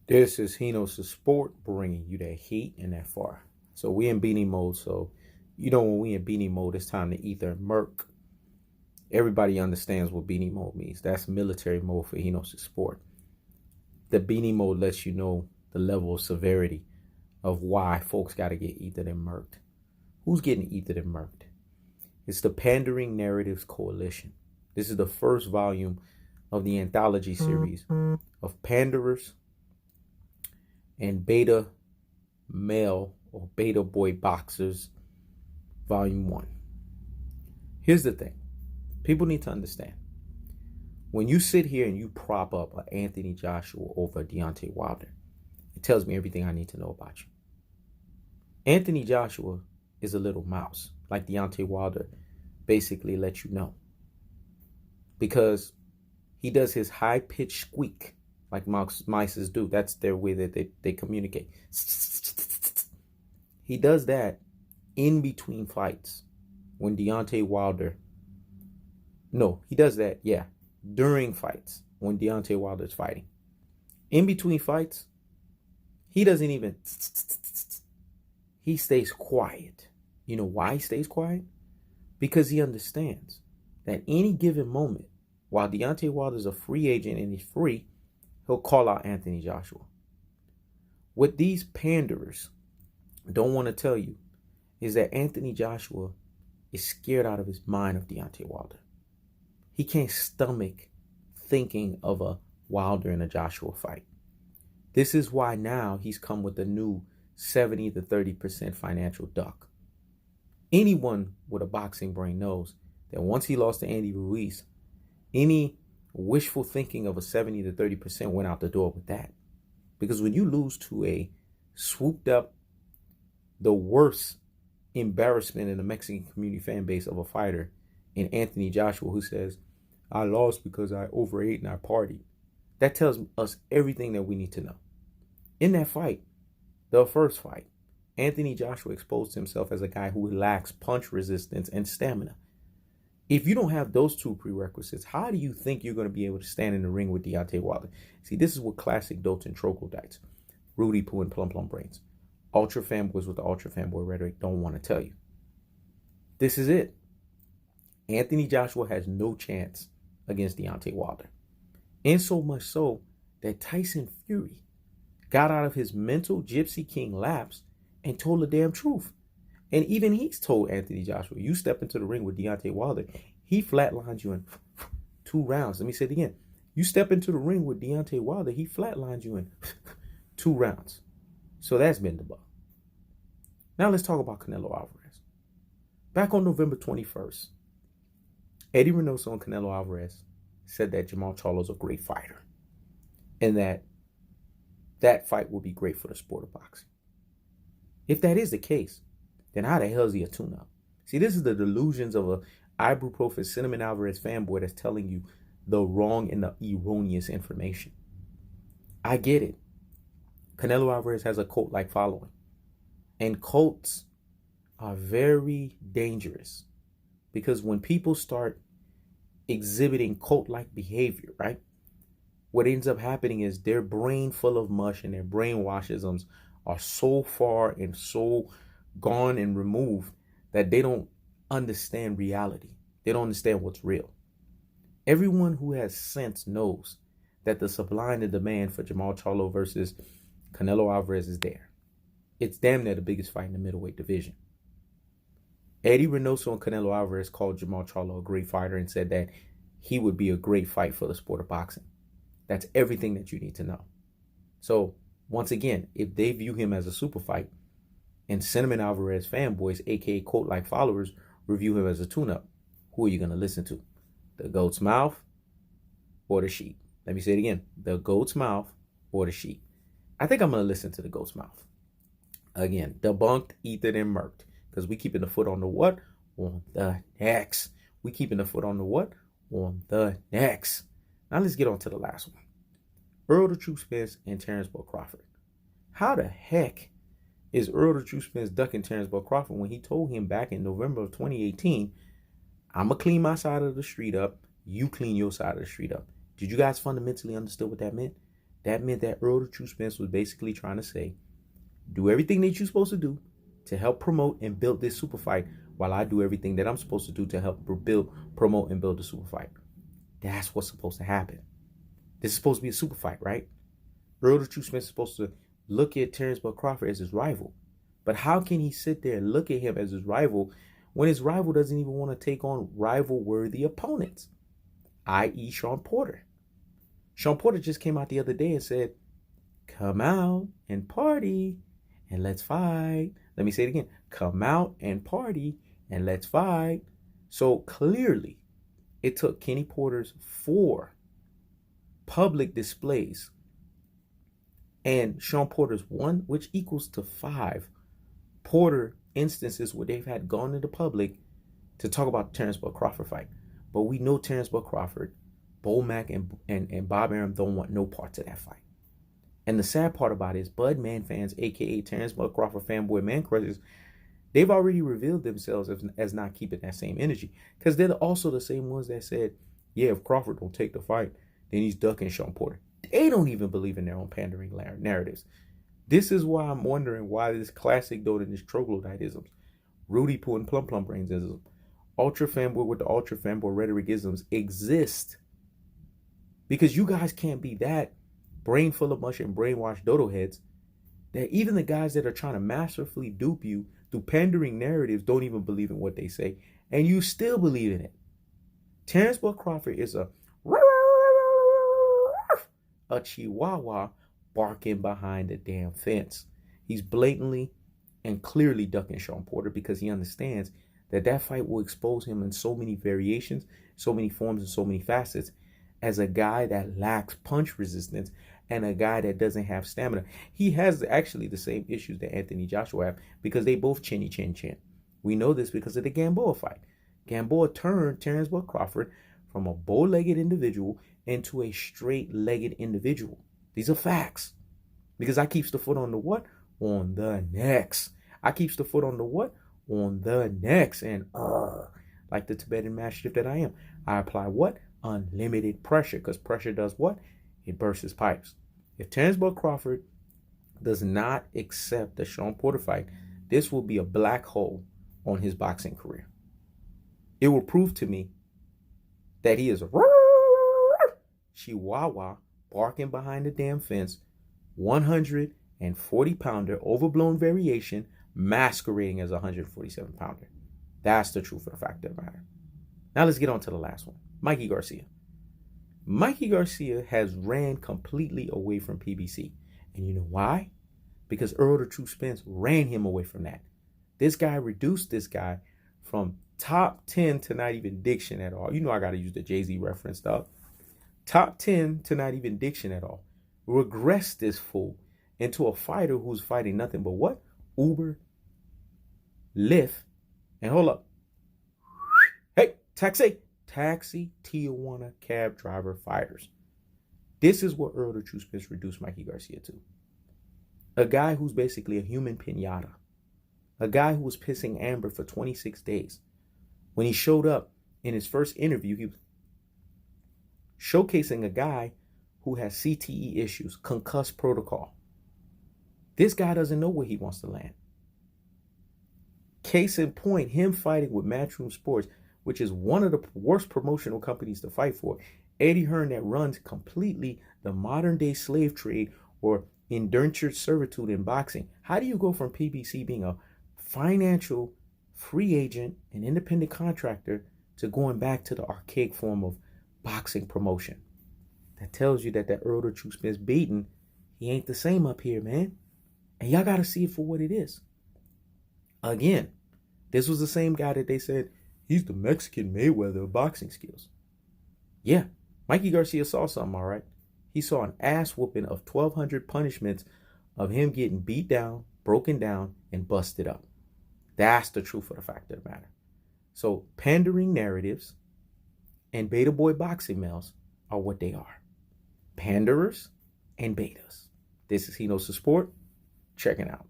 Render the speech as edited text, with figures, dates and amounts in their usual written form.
This is Hino's Sport bringing you that heat and that fire. So we in beanie mode. So when we in beanie mode, it's time to either murk. Everybody understands what beanie mode means. That's military mode for Hino's Sport. The beanie mode lets you know the level of severity of why folks got to get ethered and murked. Who's getting ethered and murked? It's the Pandering Narratives Coalition. This is the first volume of the anthology series of Panderers and beta male or beta boy boxers, volume 1. Here's the thing. People need to understand. When you sit here and you prop up an Anthony Joshua over Deontay Wilder, it tells me everything I need to know about you. Anthony Joshua is a little mouse, like Deontay Wilder basically lets you know. Because he does his high-pitched squeak like mice do. That's their way that they communicate. He does that in between fights when Deontay Wilder... No, he does that, during fights when Deontay Wilder's fighting. In between fights, he doesn't even... He stays quiet. You know why he stays quiet? Because he understands that any given moment, while Deontay Wilder's a free agent and he's free, he'll call out Anthony Joshua. What these panderers don't want to tell you is that Anthony Joshua is scared out of his mind of Deontay Wilder. He can't stomach thinking of a Wilder and a Joshua fight. This is why now he's come with a new 70 to 30% financial duck. Anyone with a boxing brain knows that once he lost to Andy Ruiz, any wishful thinking of a 70 to 30% went out the door with that. Because when you lose to a swooped up, the worst embarrassment in the Mexican community fan base of a fighter in Anthony Joshua, who says, I lost because I overate and I partied. That tells us everything that we need to know. In that fight, the first fight, Anthony Joshua exposed himself as a guy who lacks punch resistance and stamina. If you don't have those two prerequisites, how do you think you're going to be able to stand in the ring with Deontay Wilder? See, this is what classic dotes and troglodytes, Rudy Poo and Plum Plum brains, ultra fanboys with the ultra fanboy rhetoric don't want to tell you. This is it. Anthony Joshua has no chance against Deontay Wilder. And so much so that Tyson Fury got out of his mental Gypsy King lapse and told the damn truth. And even he's told Anthony Joshua, you step into the ring with Deontay Wilder, he flatlines you in 2 rounds. Let me say it again. You step into the ring with Deontay Wilder, he flatlines you in 2 rounds. So that's been the bug. Now let's talk about Canelo Alvarez. Back on November 21st, Eddie Reynoso and Canelo Alvarez said that Jermall Charlo's a great fighter. And that fight will be great for the sport of boxing. If that is the case, then how the hell is he a tune-up? See, this is the delusions of a ibuprofen Cinnamon Alvarez fanboy that's telling you the wrong and the erroneous information. I get it. Canelo Alvarez has a cult-like following. And cults are very dangerous. Because when people start exhibiting cult-like behavior, right? What ends up happening is their brain full of mush and their brainwashisms are so far and so gone and removed that they don't understand reality. They don't understand what's real. Everyone who has sense knows that the supply and the demand for Jermall Charlo versus Canelo Alvarez is there. It's damn near the biggest fight in the middleweight division. Eddie Reynoso and Canelo Alvarez called Jermall Charlo a great fighter and said that he would be a great fight for the sport of boxing. That's everything that you need to know. So, once again, if they view him as a super fight, and Cinnamon Alvarez fanboys, aka cult-like followers, review him as a tune-up, who are you going to listen to? The goat's mouth or the sheep? Let me say it again. The goat's mouth or the sheep? I think I'm going to listen to the goat's mouth. Again, debunked, ethered, and murked. Because we keeping the foot on the what? On the necks. We keeping the foot on the what? On the necks. Now let's get on to the last one. Earl the Truth Spence and Terrence Bull Crawford. How the heck is Earl the Truth Spence ducking Terrence Bull Crawford when he told him back in November of 2018, I'm going to clean my side of the street up, you clean your side of the street up? Did you guys fundamentally understand what that meant? That meant that Earl the True Spence was basically trying to say, do everything that you're supposed to do to help promote and build this super fight, while I do everything that I'm supposed to do to help build, promote, and build the super fight. That's what's supposed to happen. This is supposed to be a super fight, right? Earl the True Spence is supposed to look at Terence Bud Crawford as his rival. But how can he sit there and look at him as his rival when his rival doesn't even want to take on rival-worthy opponents, i.e. Sean Porter? Sean Porter just came out the other day and said, come out and party and let's fight. Let me say it again. Come out and party and let's fight. So clearly, it took Kenny Porter's 4 public displays and Sean Porter's 1, which equals to 5 Porter instances where they've had gone into public to talk about the Terence Bud Crawford fight. But we know Terence Bud Crawford, Bo Mack, and Bob Arum don't want no parts of that fight. And the sad part about it is Bud Man fans, a.k.a. Terence Bud Crawford fanboy man crushers, they've already revealed themselves as not keeping that same energy. Because they're also the same ones that said, yeah, if Crawford don't take the fight, then he's ducking Sean Porter. They don't even believe in their own pandering narratives. This is why I'm wondering why this classic dote and this troglodytisms, Rudy Poo and Plum Plum Brainsism, ultra fanboy with the ultra fanboy rhetoricisms exist. Because you guys can't be that brain full of mush and brainwashed dodo heads that even the guys that are trying to masterfully dupe you through pandering narratives don't even believe in what they say, and you still believe in it. Terence Bud Crawford is a chihuahua barking behind the damn fence. He's blatantly and clearly ducking Sean Porter because he understands that that fight will expose him in so many variations, so many forms, and so many facets as a guy that lacks punch resistance and a guy that doesn't have stamina. He has actually the same issues that Anthony Joshua have because they both chinny chin chin. We know this because of the Gamboa fight. Gamboa turned Terence Bud Crawford from a bow-legged individual into a straight-legged individual. These are facts. Because I keeps the foot on the what? On the necks. I keeps the foot on the what? On the necks. And like the Tibetan mastiff that I am, I apply what? Unlimited pressure. Because pressure does what? It bursts his pipes. If Terence Bud Crawford does not accept the Sean Porter fight, this will be a black hole on his boxing career. It will prove to me that he is a chihuahua barking behind the damn fence, 140-pounder overblown variation masquerading as a 147-pounder. That's the truth of the fact of the matter. Now let's get on to the last one. Mikey Garcia. Mikey Garcia has ran completely away from PBC. And you know why? Because Earl the True Spence ran him away from that. This guy reduced this guy from top 10 to not even diction at all. You know I got to use the Jay-Z reference stuff. Top 10 to not even diction at all. Regress this fool into a fighter who's fighting nothing but what? Uber, Lyft, and hold up. Hey, taxi Tijuana cab driver fighters. This is what Earl the True Spence reduced Mikey Garcia to. A guy who's basically a human pinata. A guy who was pissing amber for 26 days. When he showed up in his first interview, he was showcasing a guy who has CTE issues, concussed protocol. This guy doesn't know where he wants to land. Case in point, him fighting with Matchroom Sports, which is one of the worst promotional companies to fight for. Eddie Hearn that runs completely the modern day slave trade or indentured servitude in boxing. How do you go from PBC being a financial free agent, an independent contractor, to going back to the archaic form of boxing promotion? That tells you that Earl the True Spence beaten, he ain't the same up here, man. And y'all got to see it for what it is. Again, this was the same guy that they said, he's the Mexican Mayweather of boxing skills. Yeah, Mikey Garcia saw something, all right. He saw an ass whooping of 1,200 punishments of him getting beat down, broken down, and busted up. That's the truth of the fact of the matter. So pandering narratives and beta boy boxing males are what they are. Panderers and betas. This is He Knows the Sport. Checking out.